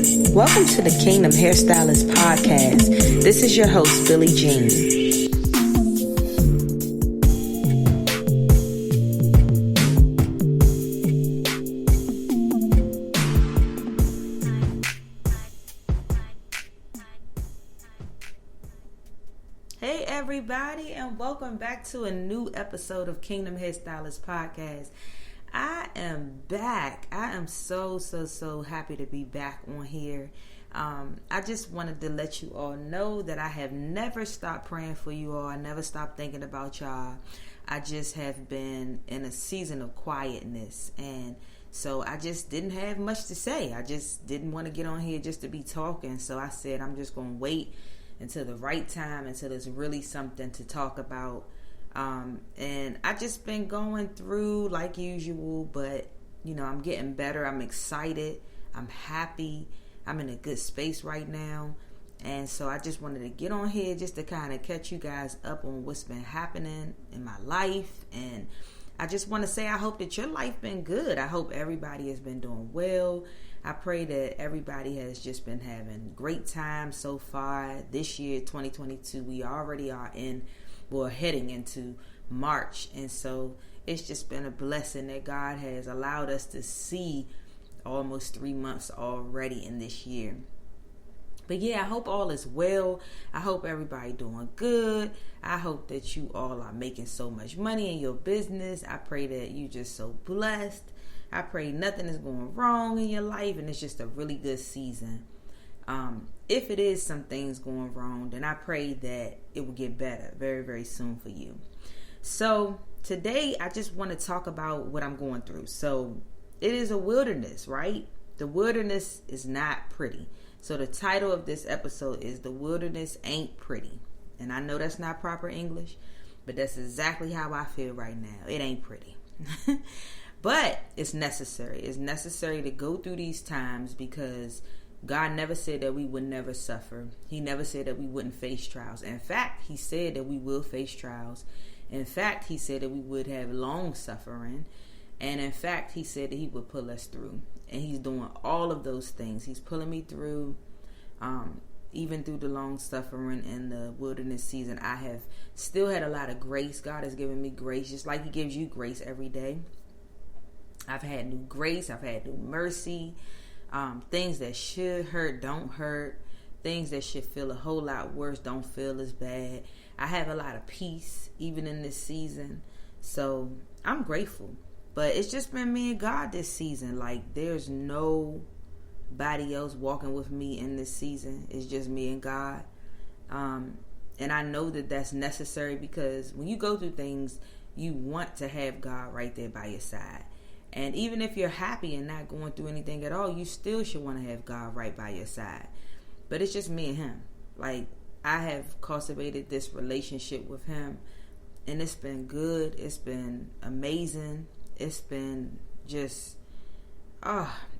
Welcome to the Kingdom Hairstylist podcast. This is your host, Billie Jean. Hey everybody, and welcome back to a new episode of Kingdom Hairstylist podcast. I am back. I am so happy to be back on here. I just wanted to let you all know that I have never stopped praying for you all. I never stopped thinking about y'all. I just have been in a season of quietness, and so I just didn't have much to say. I just didn't want to get on here just to be talking. So I said I'm just going to wait until the right time, until there's really something to talk about. And I just been going through like usual, but you know, I'm getting better. I'm excited. I'm happy. I'm in a good space right now. And so I just wanted to get on here just to kind of catch you guys up on what's been happening in my life. And I just want to say, I hope that your life been good. I hope everybody has been doing well. I pray that everybody has just been having great time so far. This year, 2022, we already are heading into March. And so it's just been a blessing that God has allowed us to see almost 3 months already in this year. But yeah, I hope all is well. I hope everybody doing good. I hope that you all are making so much money in your business. I pray that you just so blessed. I pray nothing is going wrong in your life and it's just a really good season. If it is some things going wrong, then I pray that it will get better very, very soon for you. So today I just want to talk about what I'm going through. So it is a wilderness, right? The wilderness is not pretty. So the title of this episode is The Wilderness Ain't Pretty. And I know that's not proper English, but that's exactly how I feel right now. It ain't pretty. But it's necessary. It's necessary to go through these times because God never said that we would never suffer. He never said that we wouldn't face trials. In fact, he said that we will face trials. In fact, he said that we would have long suffering. And in fact, he said that he would pull us through. And he's doing all of those things. He's pulling me through. Even through the long suffering and the wilderness season, I have still had a lot of grace. God has given me grace, just like he gives you grace every day. I've had new grace. I've had new mercy. Things that should hurt don't hurt. Things that should feel a whole lot worse don't feel as bad. I have a lot of peace even in this season. So I'm grateful. But it's just been me and God this season. Like there's nobody else walking with me in this season. It's just me and God. And I know that that's necessary because when you go through things, you want to have God right there by your side. And even if you're happy and not going through anything at all, you still should want to have God right by your side. But it's just me and him. Like, I have cultivated this relationship with him, and it's been good. It's been amazing. It's been just,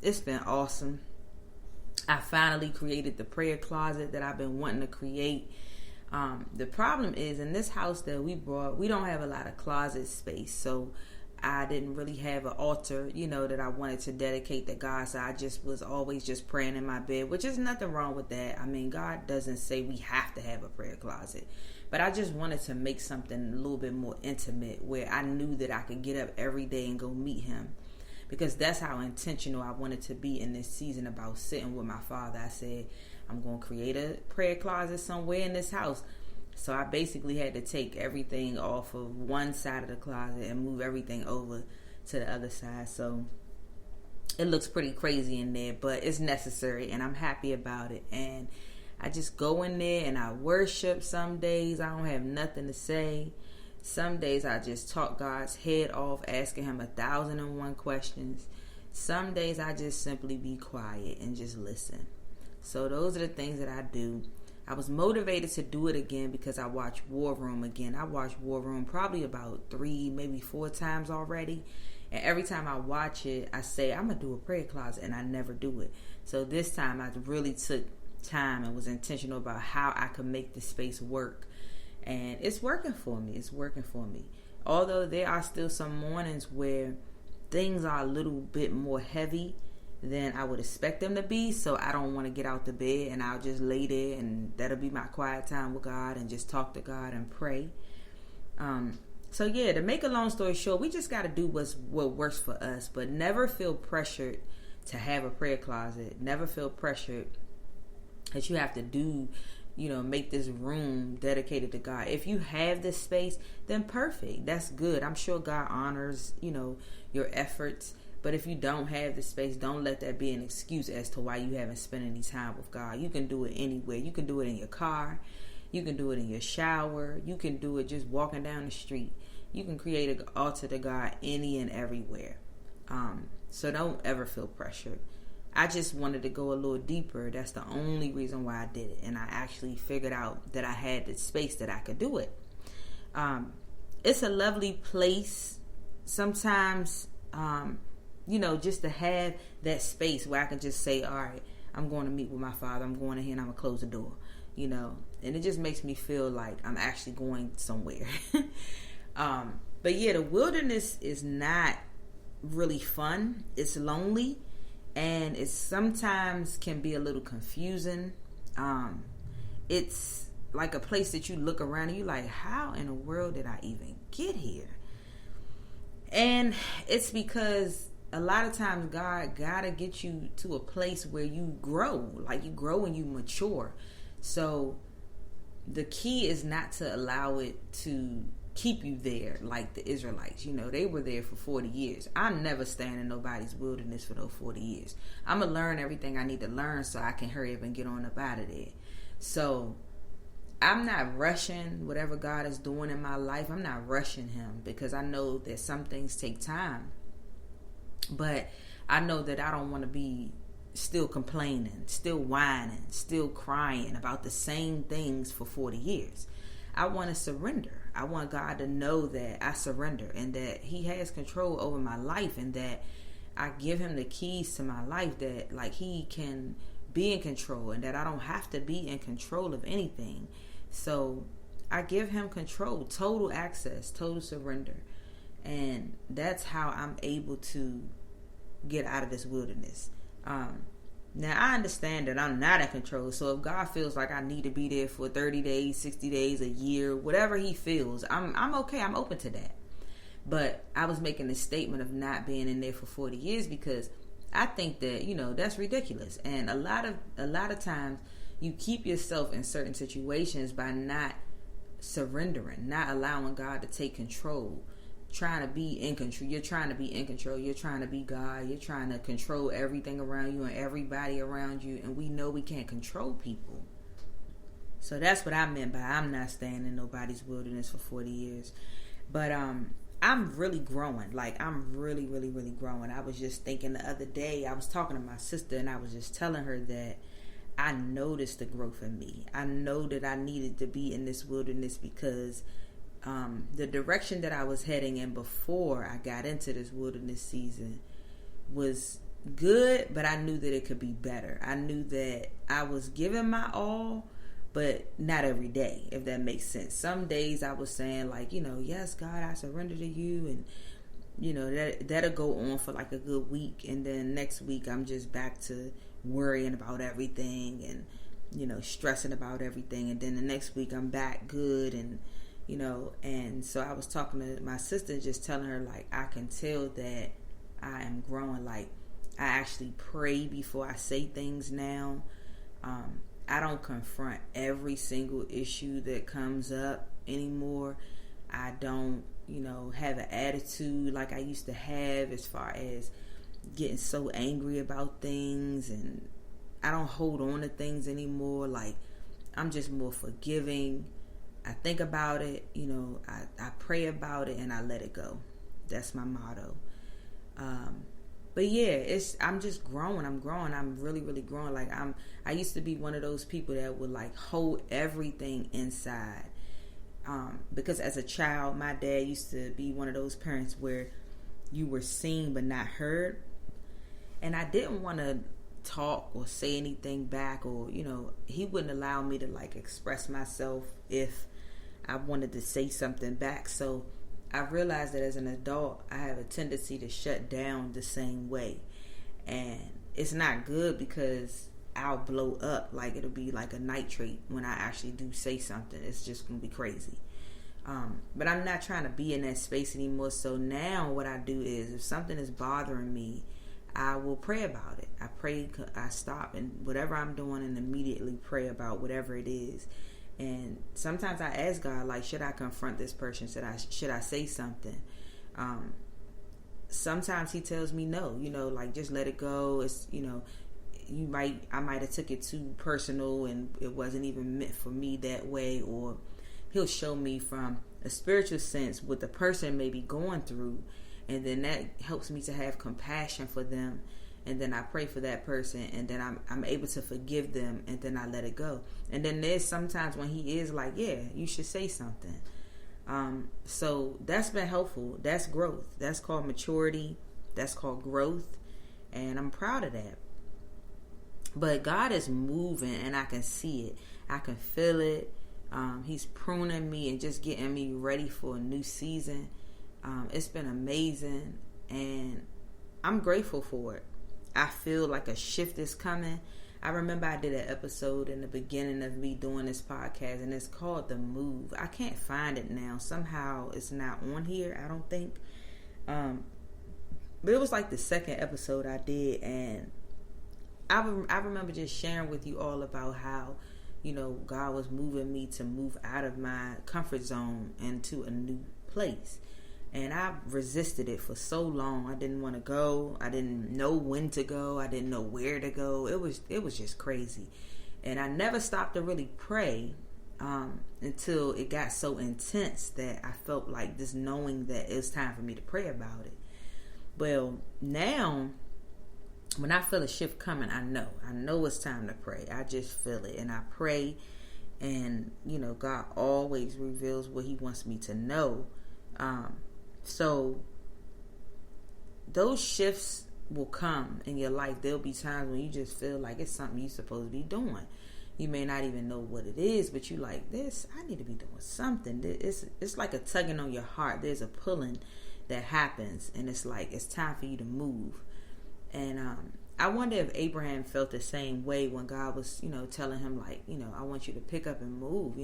it's been awesome. I finally created the prayer closet that I've been wanting to create. The problem is, in this house that we bought, we don't have a lot of closet space. So I didn't really have an altar, that I wanted to dedicate to God. So I just was always just praying in my bed, which is nothing wrong with that. I mean, God doesn't say we have to have a prayer closet. But I just wanted to make something a little bit more intimate where I knew that I could get up every day and go meet him. Because that's how intentional I wanted to be in this season about sitting with my Father. I said, I'm going to create a prayer closet somewhere in this house. So I basically had to take everything off of one side of the closet and move everything over to the other side. So it looks pretty crazy in there, but it's necessary and I'm happy about it. And I just go in there and I worship. Some days I don't have nothing to say. Some days I just talk God's head off, asking him 1,001 questions. Some days I just simply be quiet and just listen. So those are the things that I do. I was motivated to do it again because I watched War Room again. I watched War Room probably about 3, maybe 4 times already. And every time I watch it, I say, I'm going to do a prayer closet, and I never do it. So this time I really took time and was intentional about how I could make the space work. And it's working for me. It's working for me. Although there are still some mornings where things are a little bit more heavy than I would expect them to be. So I don't want to get out the bed, and I'll just lay there, and that'll be my quiet time with God and just talk to God and pray. So yeah, to make a long story short, we just got to do what works for us, but never feel pressured to have a prayer closet. Never feel pressured that you have to do, make this room dedicated to God. If you have this space, then perfect. That's good. I'm sure God honors, your efforts. But if you don't have the space, don't let that be an excuse as to why you haven't spent any time with God. You can do it anywhere. You can do it in your car. You can do it in your shower. You can do it just walking down the street. You can create an altar to God any and everywhere. So don't ever feel pressured. I just wanted to go a little deeper. That's the only reason why I did it. And I actually figured out that I had the space that I could do it. It's a lovely place. Sometimes, just to have that space where I can just say, all right, I'm going to meet with my Father. I'm going in here and I'm going to close the door, and it just makes me feel like I'm actually going somewhere. But yeah, the wilderness is not really fun. It's lonely, and it sometimes can be a little confusing. It's like a place that you look around and you're like, how in the world did I even get here? And it's because a lot of times God gotta get you to a place where you grow, like you grow and you mature. So the key is not to allow it to keep you there like the Israelites. They were there for 40 years. I never stand in nobody's wilderness for those 40 years. I'm going to learn everything I need to learn so I can hurry up and get on up out of there. So I'm not rushing whatever God is doing in my life. I'm not rushing him because I know that some things take time. But I know that I don't want to be still complaining, still whining, still crying about the same things for 40 years. I want to surrender. I want God to know that I surrender and that he has control over my life, and that I give him the keys to my life, that like he can be in control and that I don't have to be in control of anything. So I give him control, total access, total surrender. And that's how I'm able to get out of this wilderness. Now, I understand that I'm not in control. So if God feels like I need to be there for 30 days, 60 days, a year, whatever he feels, I'm okay. I'm open to that. But I was making this statement of not being in there for 40 years because I think that, that's ridiculous. And a lot of times you keep yourself in certain situations by not surrendering, not allowing God to take control. Trying to be in control. You're trying to be in control. You're trying to be God. You're trying to control everything around you and everybody around you. And we know we can't control people. So that's what I meant by I'm not staying in nobody's wilderness for 40 years. But I'm really growing. Like I'm really, really, really growing. I was just thinking the other day, I was talking to my sister and I was just telling her that I noticed the growth in me. I know that I needed to be in this wilderness because the direction that I was heading in before I got into this wilderness season was good, but I knew that it could be better. I knew that I was giving my all, but not every day, if that makes sense. Some days I was saying like, yes, God, I surrender to you. And, that'll go on for like a good week. And then next week I'm just back to worrying about everything and, stressing about everything. And then the next week I'm back good and so I was talking to my sister, just telling her, like, I can tell that I am growing. Like, I actually pray before I say things now. I don't confront every single issue that comes up anymore. I don't, have an attitude like I used to have as far as getting so angry about things. And I don't hold on to things anymore. Like, I'm just more forgiving. I think about it, I pray about it and I let it go. That's my motto. But yeah, I'm just growing. I'm growing. I'm really, really growing. Like I used to be one of those people that would like hold everything inside. Because as a child, my dad used to be one of those parents where you were seen but not heard. And I didn't want to talk or say anything back, or he wouldn't allow me to like express myself if I wanted to say something back. So I realized that as an adult I have a tendency to shut down the same way, and it's not good because I'll blow up. Like, it'll be like a nitrate when I actually do say something. It's just going to be crazy. But I'm not trying to be in that space anymore. So now what I do is, if something is bothering me, I will pray about it. I stop and whatever I'm doing and immediately pray about whatever it is. And sometimes I ask God, like, should I confront this person? Should I say something? Sometimes he tells me no, like, just let it go. It's, I might have took it too personal and it wasn't even meant for me that way. Or he'll show me from a spiritual sense what the person may be going through. And then that helps me to have compassion for them. And then I pray for that person. And then I'm able to forgive them. And then I let it go. And then there's sometimes when he is like, yeah, you should say something. So that's been helpful. That's growth. That's called maturity. That's called growth. And I'm proud of that. But God is moving and I can see it. I can feel it. He's pruning me and just getting me ready for a new season. It's been amazing and I'm grateful for it. I feel like a shift is coming. I remember I did an episode in the beginning of me doing this podcast, and it's called The Move. I can't find it now. Somehow it's not on here, I don't think. But it was like the second episode I did, and I remember just sharing with you all about how, God was moving me to move out of my comfort zone into a new place. And I resisted it for so long. I didn't want to go. I didn't know when to go. I didn't know where to go. It was just crazy. And I never stopped to really pray until it got so intense that I felt like this knowing that it was time for me to pray about it. Well, now, when I feel a shift coming, I know it's time to pray. I just feel it. And I pray. And, God always reveals what he wants me to know. So those shifts will come in your life. There'll be times when you just feel like it's something you're supposed to be doing. You may not even know what it is, but you like this. I need to be doing something. It's like a tugging on your heart. There's a pulling that happens, and it's like it's time for you to move. And I wonder if Abraham felt the same way when God was, telling him like, I want you to pick up and move.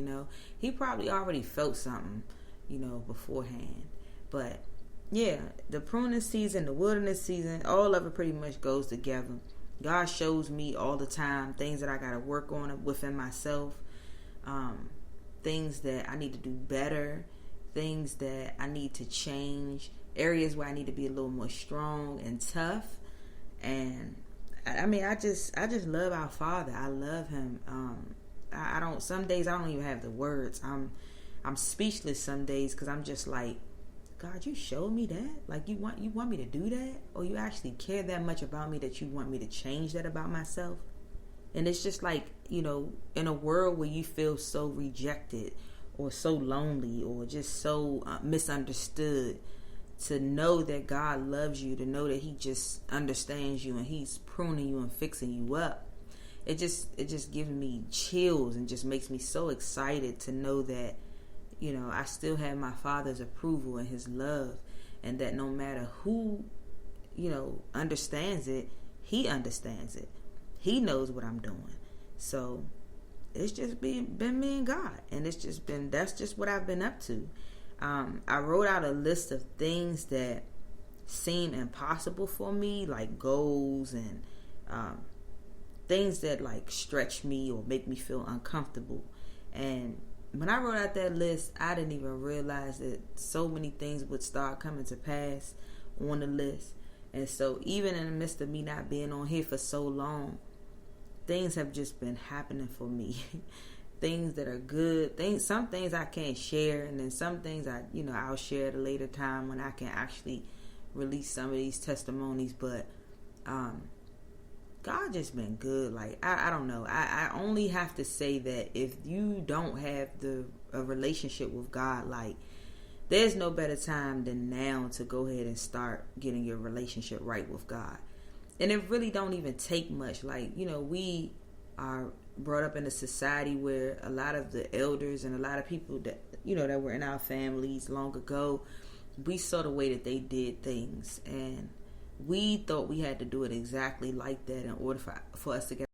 He probably already felt something, beforehand. But yeah, the pruning season, the wilderness season, all of it pretty much goes together. God shows me all the time things that I got to work on within myself, things that I need to do better, things that I need to change, areas where I need to be a little more strong and tough. And I just love our Father. I love him. Some days I don't even have the words. I'm speechless some days because I'm just like, God, you showed me that? Like, you want me to do that? Or you actually care that much about me that you want me to change that about myself? And it's just like, in a world where you feel so rejected or so lonely or just so misunderstood, to know that God loves you, to know that he just understands you and he's pruning you and fixing you up. It just gives me chills and just makes me so excited to know that, I still have my Father's approval and his love, and that no matter who, understands it, he understands it. He knows what I'm doing. So it's just been me and God, and that's just what I've been up to. I wrote out a list of things that seem impossible for me, like goals and things that like stretch me or make me feel uncomfortable. And when I wrote out that list, I didn't even realize that so many things would start coming to pass on the list. And so even in the midst of me not being on here for so long, things have just been happening for me. Things that are good, some things I can't share, and then some things I'll share at a later time when I can actually release some of these testimonies. But God just been good. Like, I don't know. I only have to say that if you don't have a relationship with God, like, there's no better time than now to go ahead and start getting your relationship right with God. And it really don't even take much. Like, we are brought up in a society where a lot of the elders and a lot of people that, that were in our families long ago, we saw the way that they did things. And we thought we had to do it exactly like that in order for us to get